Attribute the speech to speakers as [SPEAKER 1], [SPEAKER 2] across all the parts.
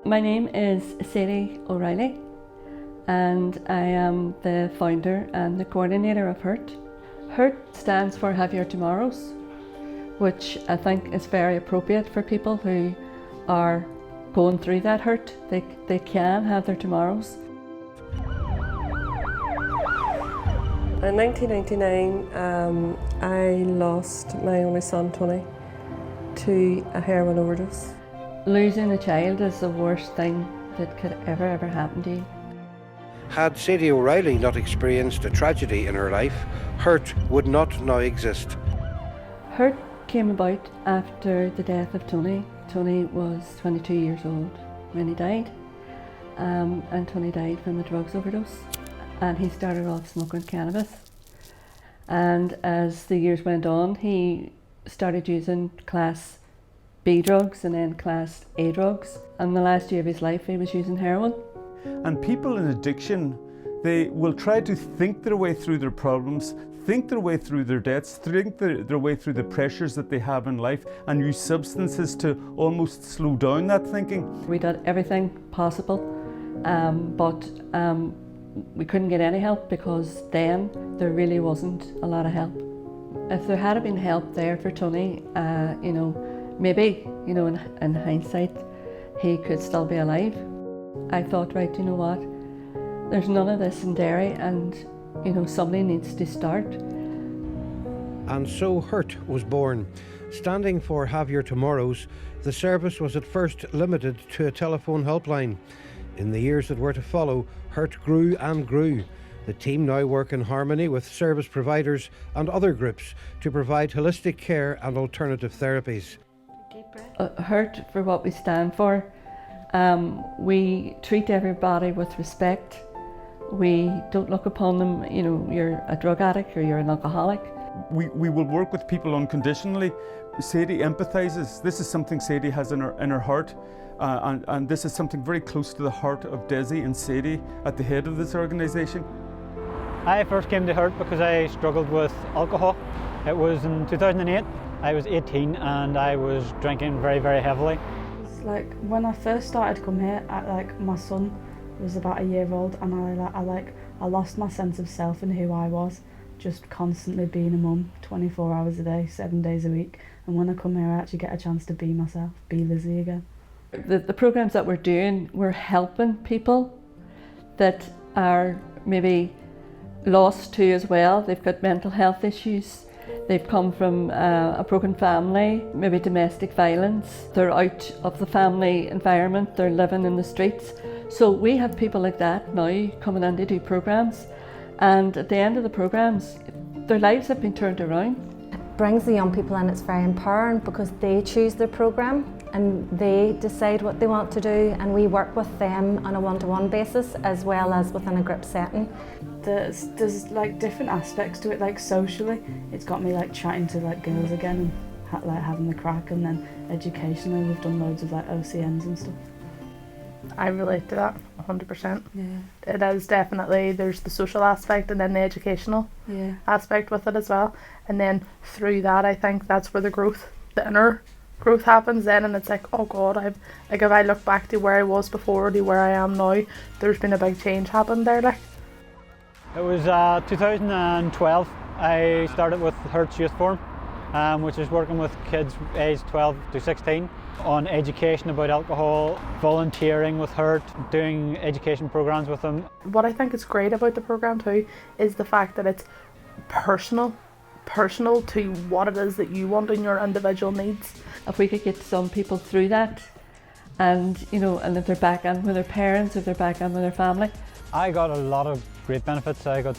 [SPEAKER 1] My name is Sadie O'Reilly and I am the founder and the coordinator of HURT. HURT stands for Have Your Tomorrows, which I think is very appropriate for people who are going through that hurt. They can have their tomorrows.
[SPEAKER 2] In 1999, I lost my only son, Tony, to a heroin overdose.
[SPEAKER 1] Losing a child is the worst thing that could ever happen to you.
[SPEAKER 3] Had Sadie O'Reilly not experienced a tragedy in her life, HURT would not now exist.
[SPEAKER 1] HURT came about after the death of Tony. Tony was 22 years old when he died, and Tony died from a drugs overdose. And he started off smoking cannabis. And as the years went on, he started using Class B drugs and then Class A drugs. And the last year of his life, he was using heroin.
[SPEAKER 4] And people in addiction, they will try to think their way through their problems, think their way through their debts, think their way through the pressures that they have in life, and use substances to almost slow down that thinking.
[SPEAKER 1] We did everything possible, but we couldn't get any help because then there really wasn't a lot of help. If there had been help there for Tony, maybe, in hindsight, he could still be alive. I thought, right, you know what, there's none of this in Derry and, somebody needs to start.
[SPEAKER 3] And so HURT was born. Standing for Have Your Tomorrows, the service was at first limited to a telephone helpline. In the years that were to follow, HURT grew and grew. The team now work in harmony with service providers and other groups to provide holistic care and alternative therapies.
[SPEAKER 1] HURT, for what we stand for, we treat everybody with respect. We don't look upon them, you're a drug addict or you're an alcoholic.
[SPEAKER 4] We will work with people unconditionally. Sadie empathises. This is something Sadie has in her heart. And this is something very close to the heart of Desi and Sadie at the head of this organisation.
[SPEAKER 5] I first came to HURT because I struggled with alcohol. It was in 2008. I was 18 and I was drinking very, very heavily.
[SPEAKER 6] It's like when I first started to come here, my son was about a year old, and I lost my sense of self and who I was, just constantly being a mum, 24 hours a day, 7 days a week. And when I come here, I actually get a chance to be myself, be Lizzie again.
[SPEAKER 1] The programs that we're doing, we're helping people that are maybe lost too as well. They've got mental health issues. They've come from a broken family, maybe domestic violence. They're out of the family environment. They're living in the streets. So we have people like that now coming in to do programs. And at the end of the programs, their lives have been turned around.
[SPEAKER 7] It brings the young people in, it's very empowering because they choose their program and they decide what they want to do, and we work with them on a one-to-one basis as well as within a group setting.
[SPEAKER 6] There's like different aspects to it, like socially. It's got me like chatting to like girls again and having the crack, and then educationally we've done loads of like OCNs and stuff.
[SPEAKER 8] I relate to that 100%.
[SPEAKER 6] Yeah.
[SPEAKER 8] It is definitely, there's the social aspect and then the educational aspect with it as well. And then through that, I think that's where the inner growth happens then, and it's like, oh God, if I look back to where I was before to where I am now, there's been a big change happened there. Like.
[SPEAKER 5] It was 2012. I started with HURT's Youth Forum, which is working with kids aged 12 to 16 on education about alcohol, volunteering with HURT, doing education programs with them.
[SPEAKER 8] What I think is great about the program too is the fact that it's personal to what it is that you want in your individual needs.
[SPEAKER 1] If we could get some people through that, and and if they're back in with their parents, if they're back in with their family.
[SPEAKER 5] I got a lot of great benefits. I got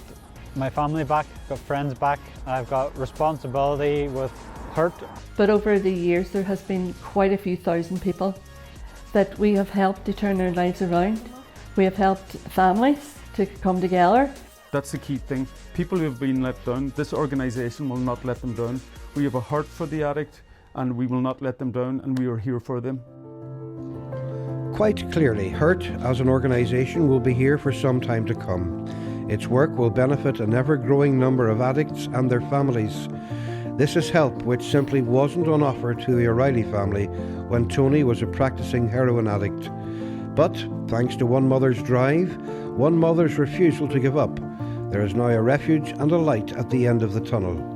[SPEAKER 5] my family back, got friends back, I've got responsibility with HURT.
[SPEAKER 1] But over the years there has been quite a few thousand people that we have helped to turn their lives around. We have helped families to come together.
[SPEAKER 4] That's the key thing. People who have been let down, this organisation will not let them down. We have a heart for the addict and we will not let them down, and we are here for them.
[SPEAKER 3] Quite clearly, HURT as an organisation will be here for some time to come. Its work will benefit an ever-growing number of addicts and their families. This is help which simply wasn't on offer to the O'Reilly family when Tony was a practising heroin addict. But thanks to one mother's drive, one mother's refusal to give up, there is now a refuge and a light at the end of the tunnel.